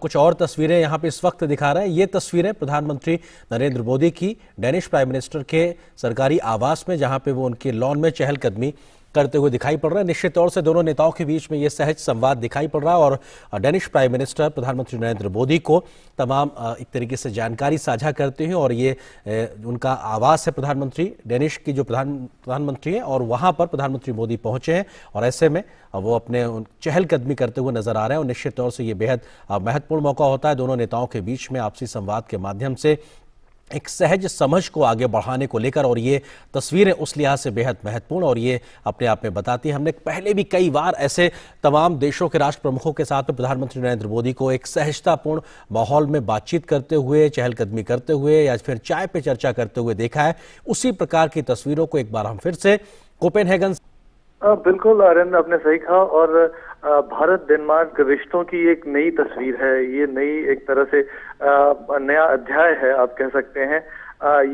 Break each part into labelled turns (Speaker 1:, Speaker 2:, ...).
Speaker 1: कुछ और तस्वीरें यहाँ पे इस वक्त दिखा रहे हैं। ये तस्वीरें प्रधानमंत्री नरेंद्र मोदी की डेनिश प्राइम मिनिस्टर के सरकारी आवास में, जहाँ पे वो उनके लॉन में चहलकदमी करते हुए दिखाई पड़ रहे हैं। निश्चित तौर से दोनों नेताओं के बीच में ये सहज संवाद दिखाई पड़ रहा है और डेनिश प्राइम मिनिस्टर प्रधानमंत्री नरेंद्र मोदी को तमाम एक तरीके से जानकारी साझा करते हैं। और ये उनका आवास है प्रधानमंत्री डेनिश की जो प्रधानमंत्री है, और वहाँ पर प्रधानमंत्री मोदी पहुंचे हैं और ऐसे में वो अपने चहलकदमी करते हुए नजर आ रहे हैं। और निश्चित तौर से ये बेहद महत्वपूर्ण मौका होता है दोनों नेताओं के बीच में आपसी संवाद के माध्यम से एक सहज समझ को आगे बढ़ाने को लेकर। और ये तस्वीरें उस लिहाज से बेहद महत्वपूर्ण और ये अपने आप में बताती है। हमने पहले भी कई बार ऐसे तमाम देशों के राष्ट्र प्रमुखों के साथ में प्रधानमंत्री नरेंद्र मोदी को एक सहजतापूर्ण माहौल में बातचीत करते हुए, चहलकदमी करते हुए या फिर चाय पे चर्चा करते हुए देखा है। उसी प्रकार की तस्वीरों को एक बार हम फिर से कोपेनहेगन।
Speaker 2: बिल्कुल आर्यन, आपने सही कहा। और भारत डेनमार्क रिश्तों की एक नई तस्वीर है। ये नई एक तरह से नया अध्याय है, आप कह सकते हैं।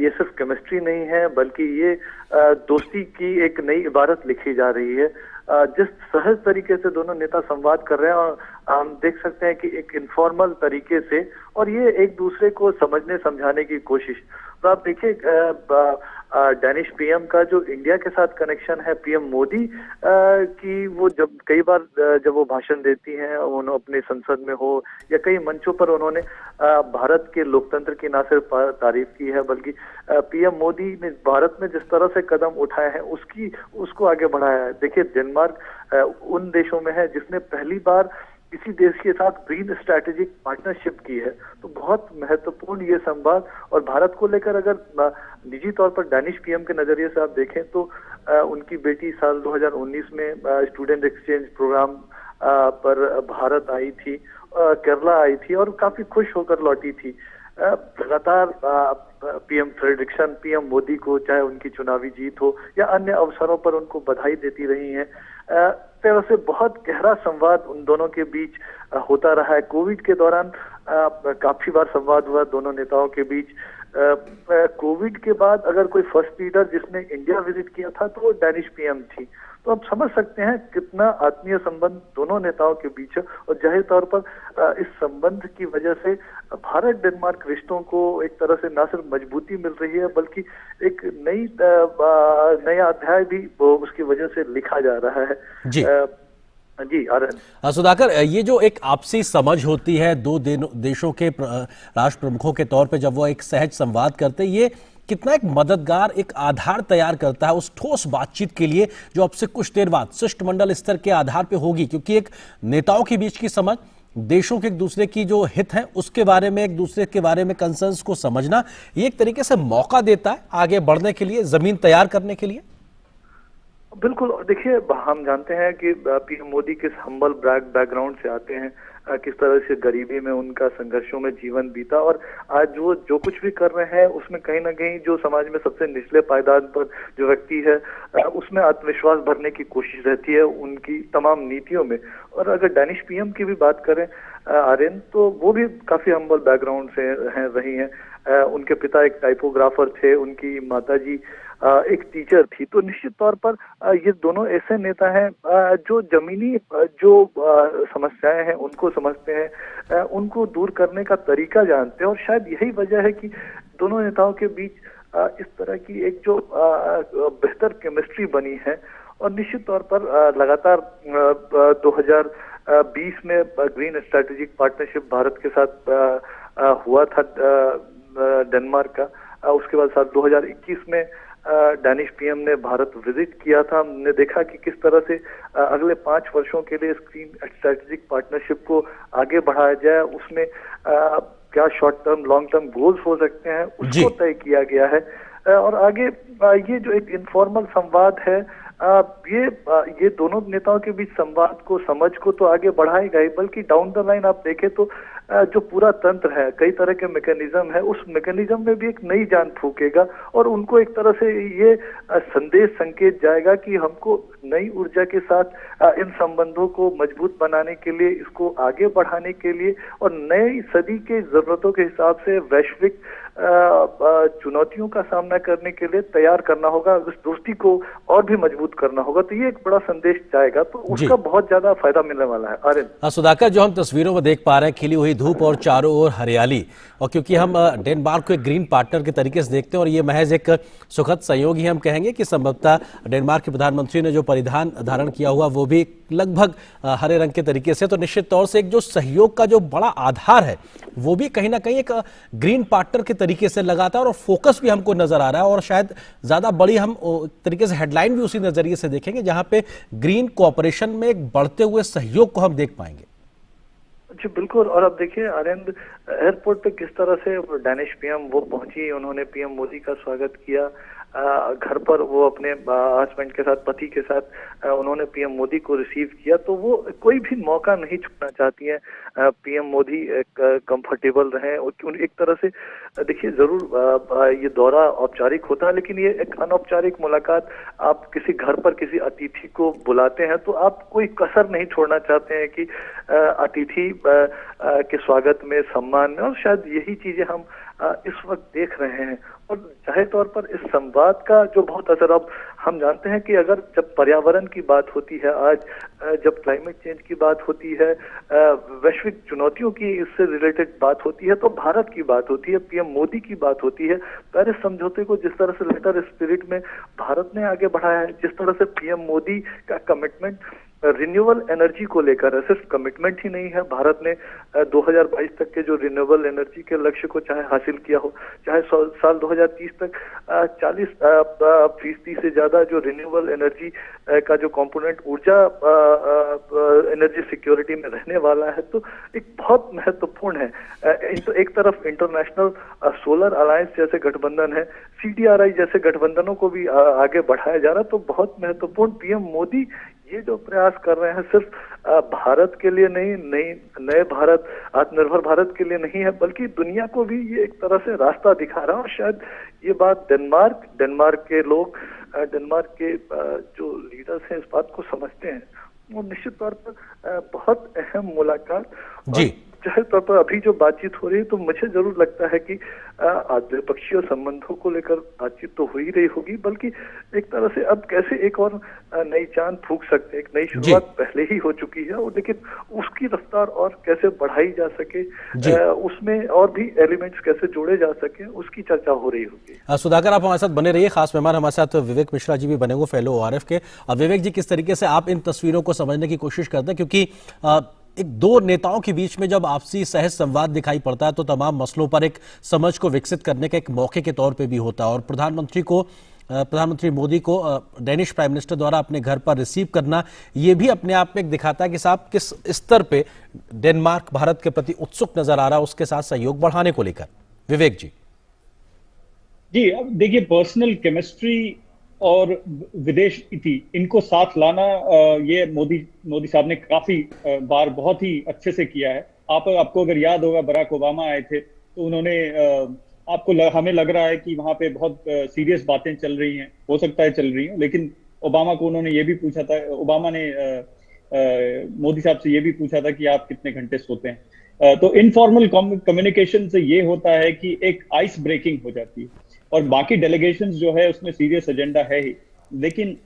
Speaker 2: ये सिर्फ केमिस्ट्री नहीं है, बल्कि ये दोस्ती की एक नई इबारत लिखी जा रही है। जिस सहज तरीके से दोनों नेता संवाद कर रहे हैं, और हम देख सकते हैं कि एक इनफॉर्मल तरीके से, और ये एक दूसरे को समझने समझाने की कोशिश। तो आप देखिए डेनिश पीएम का जो इंडिया के साथ कनेक्शन है, पीएम मोदी की वो जब कई बार जब वो भाषण देती हैं, उन्होंने अपने संसद में हो या कई मंचों पर उन्होंने भारत के लोकतंत्र की ना सिर्फ तारीफ की है, बल्कि पीएम मोदी ने भारत में जिस तरह से कदम उठाए हैं उसको आगे बढ़ाया है। देखिए डेनमार्क उन देशों में है जिसने पहली बार किसी देश के साथ ग्रीन स्ट्रैटेजिक पार्टनरशिप की है। तो बहुत महत्वपूर्ण ये संवाद। और भारत को लेकर अगर निजी तौर पर डेनिश पीएम के नजरिए से आप देखें तो उनकी बेटी साल 2019 में स्टूडेंट एक्सचेंज प्रोग्राम पर भारत आई थी, केरला आई थी और काफी खुश होकर लौटी थी। लगातार पीएम फ्रेडरिक्सन पीएम मोदी को, चाहे उनकी चुनावी जीत हो या अन्य अवसरों पर, उनको बधाई देती रही हैं। तरह से बहुत गहरा संवाद उन दोनों के बीच होता रहा है। कोविड के दौरान काफी बार संवाद हुआ दोनों नेताओं के बीच। कोविड के बाद अगर कोई फर्स्ट लीडर जिसने इंडिया विजिट किया था तो वो डेनिश पीएम थी। तो आप समझ सकते हैं कितना आत्मीय संबंध दोनों नेताओं के बीच है। और जाहिर तौर पर इस संबंध की वजह से भारत डेनमार्क रिश्तों को एक तरह से न सिर्फ मजबूती मिल रही है, बल्कि एक नया अध्याय भी उसकी वजह से लिखा जा रहा है। जी आर्यन।
Speaker 1: सुधाकर, ये जो एक आपसी समझ होती है दो देशों के राष्ट्र प्रमुखों के तौर पे, जब वो एक सहज संवाद करते हैं, ये कितना एक मददगार एक आधार तैयार करता है उस ठोस बातचीत के लिए जो अब से कुछ देर बाद शिष्टमंडल स्तर के आधार पे होगी। क्योंकि एक नेताओं के बीच की समझ, देशों के एक दूसरे की जो हित है उसके बारे में, एक दूसरे के बारे में कंसर्न्स को समझना, ये एक तरीके से मौका देता है आगे बढ़ने के लिए, जमीन तैयार करने के लिए।
Speaker 2: बिल्कुल। देखिए, हम जानते हैं कि पीएम मोदी किस हम्बल बैकग्राउंड से आते हैं, किस तरह से गरीबी में उनका संघर्षों में जीवन बीता, और आज वो जो कुछ भी कर रहे हैं उसमें कहीं ना कहीं जो समाज में सबसे निचले पायदान पर जो व्यक्ति है उसमें आत्मविश्वास भरने की कोशिश रहती है उनकी तमाम नीतियों में। और अगर डेनिश पीएम की भी बात करें आर्यन, तो वो भी काफी हम्बल बैकग्राउंड से रही हैं। उनके पिता एक टाइपोग्राफर थे, उनकी माताजी एक टीचर थी। तो निश्चित तौर पर ये दोनों ऐसे नेता हैं जो जमीनी जो समस्याएं हैं उनको समझते हैं, उनको दूर करने का तरीका जानते हैं। और शायद यही वजह है कि दोनों नेताओं के बीच इस तरह की एक जो बेहतर केमिस्ट्री बनी है। और निश्चित तौर पर लगातार 2020 में ग्रीन स्ट्रैटेजिक पार्टनरशिप भारत के साथ हुआ था डेनमार्क का। उसके बाद साल 2021 में डेनिश पीएम ने भारत विजिट किया था। हमने देखा कि किस तरह से अगले 5 वर्षों के लिए ग्रीन स्ट्रैटेजिक पार्टनरशिप को आगे बढ़ाया जाए, उसमें क्या short term long term goals हो सकते हैं उसको तय किया गया है। और आगे ये जो एक इनफॉर्मल संवाद है, ये दोनों नेताओं के बीच संवाद को, समझ को तो आगे बढ़ाएगा ही, बल्कि डाउन द लाइन आप देखें तो जो पूरा तंत्र है, कई तरह के मैकेनिज्म है, उस मैकेनिज्म में भी एक नई जान फूकेगा। और उनको एक तरह से ये संदेश संकेत जाएगा कि हमको नई ऊर्जा के साथ इन संबंधों को मजबूत बनाने के लिए, इसको आगे बढ़ाने के लिए और नई सदी के जरूरतों के हिसाब से वैश्विक चुनौतियों का सामना करने के लिए तैयार करना होगा, उस दोस्ती को और भी मजबूत करना होगा। तो ये एक बड़ा संदेश जाएगा, तो उसका बहुत ज्यादा फायदा मिलने वाला है। आर्यन,
Speaker 1: सुधाकर, जो हम तस्वीरों में देख पा रहे हैं, खिली हुई धूप और चारों ओर हरियाली, और क्योंकि हम डेनमार्क को एक ग्रीन पार्टनर के तरीके से देखते हैं और ये महज एक सुखद संयोग ही हम कहेंगे कि संभवतः डेनमार्क के प्रधानमंत्री ने जो परिधान धारण किया हुआ वो भी लगभग हरे रंग के तरीके से, तो निश्चित तौर से एक जो सहयोग का जो बड़ा आधार है वो भी कहीं ना कहीं एक ग्रीन पार्टनर के तरीके से लगातार, और फोकस भी हमको नजर आ रहा है, और शायद ज्यादा बड़ी हम तरीके से हेडलाइन भी उसी नजरिए से देखेंगे जहां पे ग्रीन कोऑपरेशन में एक बढ़ते हुए सहयोग को हम देख पाएंगे।
Speaker 2: जी बिल्कुल। और अब देखिए आनंद, एयरपोर्ट पे किस तरह से डैनिश पीएम वो पहुंची, उन्होंने पीएम मोदी का स्वागत किया। घर पर वो अपने हस्बैंड के साथ, पति के साथ उन्होंने पीएम मोदी को रिसीव किया। तो वो कोई भी मौका नहीं छोड़ना चाहती हैं। पीएम मोदी कंफर्टेबल रहे, एक तरह से देखिए जरूर ये दौरा औपचारिक होता है, लेकिन ये एक अनौपचारिक मुलाकात। आप किसी घर पर किसी अतिथि को बुलाते हैं तो आप कोई कसर नहीं छोड़ना चाहते हैं कि अतिथि के स्वागत में, सम्मान में, और शायद यही चीजें हम इस वक्त देख रहे हैं। और जाहिर तौर पर इस संवाद का जो बहुत असर, अब हम जानते हैं कि अगर जब पर्यावरण की बात होती है, आज जब क्लाइमेट चेंज की बात होती है, वैश्विक चुनौतियों की इससे रिलेटेड बात होती है, तो भारत की बात होती है, पीएम मोदी की बात होती है। पेरिस समझौते को जिस तरह से लेटर स्पिरिट में भारत ने आगे बढ़ाया है, जिस तरह से पीएम मोदी का कमिटमेंट रिन्यूएबल एनर्जी को लेकर है, सिर्फ कमिटमेंट ही नहीं है, भारत ने 2022 तक के जो रिन्यूएबल एनर्जी के लक्ष्य को चाहे हासिल किया हो, चाहे साल 2030 तक 40% से ज्यादा जो रिन्यूएबल एनर्जी का जो कंपोनेंट ऊर्जा एनर्जी सिक्योरिटी में रहने वाला है, तो एक बहुत महत्वपूर्ण है। तो एक तरफ इंटरनेशनल सोलर अलायंस जैसे गठबंधन है, CDRI जैसे गठबंधनों को भी आगे बढ़ाया जा रहा है। तो बहुत महत्वपूर्ण, पीएम मोदी ये जो प्रयास कर रहे हैं सिर्फ भारत के लिए नहीं, नए भारत, आत्मनिर्भर भारत के लिए नहीं है, बल्कि दुनिया को भी ये एक तरह से रास्ता दिखा रहा है। और शायद ये बात डेनमार्क के लोग, डेनमार्क के जो लीडर्स हैं इस बात को समझते हैं। और निश्चित तौर पर बहुत अहम मुलाकात जी। जाहिर तौर पर अभी जो बातचीत हो रही है, तो मुझे जरूर लगता है कि द्विपक्षीय संबंधों को लेकर बातचीत तो हो ही रही होगी, बल्कि एक तरह से अब कैसे एक और नई चांद फूंक सकते हैं। एक नई शुरुआत पहले ही हो चुकी है, और लेकिन उसकी रफ्तार और कैसे बढ़ाई जा सके, उसमें और भी एलिमेंट्स कैसे जोड़े जा सके, उसकी चर्चा हो रही होगी।
Speaker 1: सुधाकर, आप हमारे साथ बने रहिए। खास मेहमान हमारे साथ विवेक मिश्रा जी भी बने हुए, फेलो ORF के। विवेक जी, किस तरीके से आप इन तस्वीरों को समझने की कोशिश करते हैं, क्योंकि एक दो नेताओं के बीच में जब आपसी सहज संवाद दिखाई पड़ता है तो तमाम मसलों पर एक समझ को विकसित करने का एक मौके के तौर पे भी होता है, और प्रधानमंत्री मोदी को डेनिश प्राइम मिनिस्टर द्वारा अपने घर पर रिसीव करना, ये भी अपने आप में एक दिखाता है कि साहब किस स्तर पे डेनमार्क भारत के प्रति उत्सुक नजर आ रहा है उसके साथ सहयोग बढ़ाने को लेकर। विवेक जी।
Speaker 3: जी, अब देखिए, पर्सनल केमिस्ट्री और विदेश नीति, इनको साथ लाना ये मोदी साहब ने काफी बार बहुत ही अच्छे से किया है। आपको अगर याद होगा, बराक ओबामा आए थे तो उन्होंने हमें लग रहा है कि वहां पे बहुत सीरियस बातें चल रही हैं, हो सकता है चल रही हैं, लेकिन ओबामा को उन्होंने ये भी पूछा था, ओबामा ने मोदी साहब से ये भी पूछा था कि आप कितने घंटे सोते हैं। तो इनफॉर्मल कम्युनिकेशन से ये होता है कि एक आइस ब्रेकिंग हो जाती है, और बाकी डेलीगेशंस जो है उसमें सीरियस एजेंडा है ही, लेकिन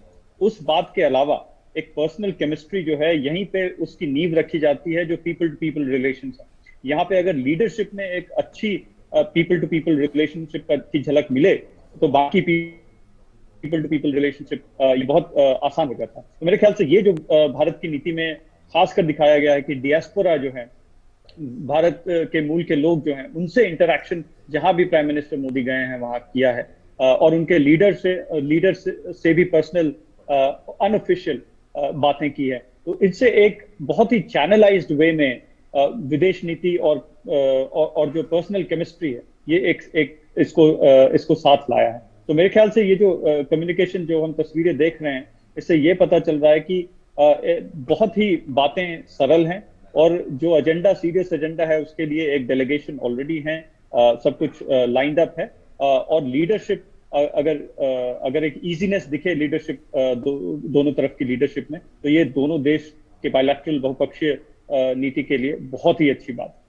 Speaker 3: उस बात के अलावा एक पर्सनल केमिस्ट्री जो है, यहीं पे उसकी नींव रखी जाती है, जो पीपल टू पीपल रिलेशंस है। यहाँ पे अगर लीडरशिप में एक अच्छी पीपल टू पीपल रिलेशनशिप की झलक मिले, तो बाकी पीपल टू पीपल रिलेशनशिप ये बहुत आसान हो जाता है। तो मेरे ख्याल से ये जो भारत की नीति में खासकर दिखाया गया है कि डियास्पोरा जो है, भारत के मूल के लोग जो हैं, उनसे इंटरैक्शन जहां भी प्राइम मिनिस्टर मोदी गए हैं वहां किया है, और उनके लीडर से भी पर्सनल अनऑफिशियल बातें की है। तो इससे एक बहुत ही चैनलाइज्ड वे में विदेश नीति और जो पर्सनल केमिस्ट्री है, ये एक इसको साथ लाया है। तो मेरे ख्याल से ये जो कम्युनिकेशन, जो हम तस्वीरें देख रहे हैं, इससे ये पता चल रहा है कि बहुत ही बातें सरल हैं, और जो एजेंडा, सीरियस एजेंडा है, उसके लिए एक डेलीगेशन ऑलरेडी है, सब कुछ लाइंड अप है, और लीडरशिप अगर एक इजीनेस दिखे लीडरशिप दोनों तरफ की लीडरशिप में, तो ये दोनों देश के बायलैटरल बहुपक्षीय नीति के लिए बहुत ही अच्छी बात है।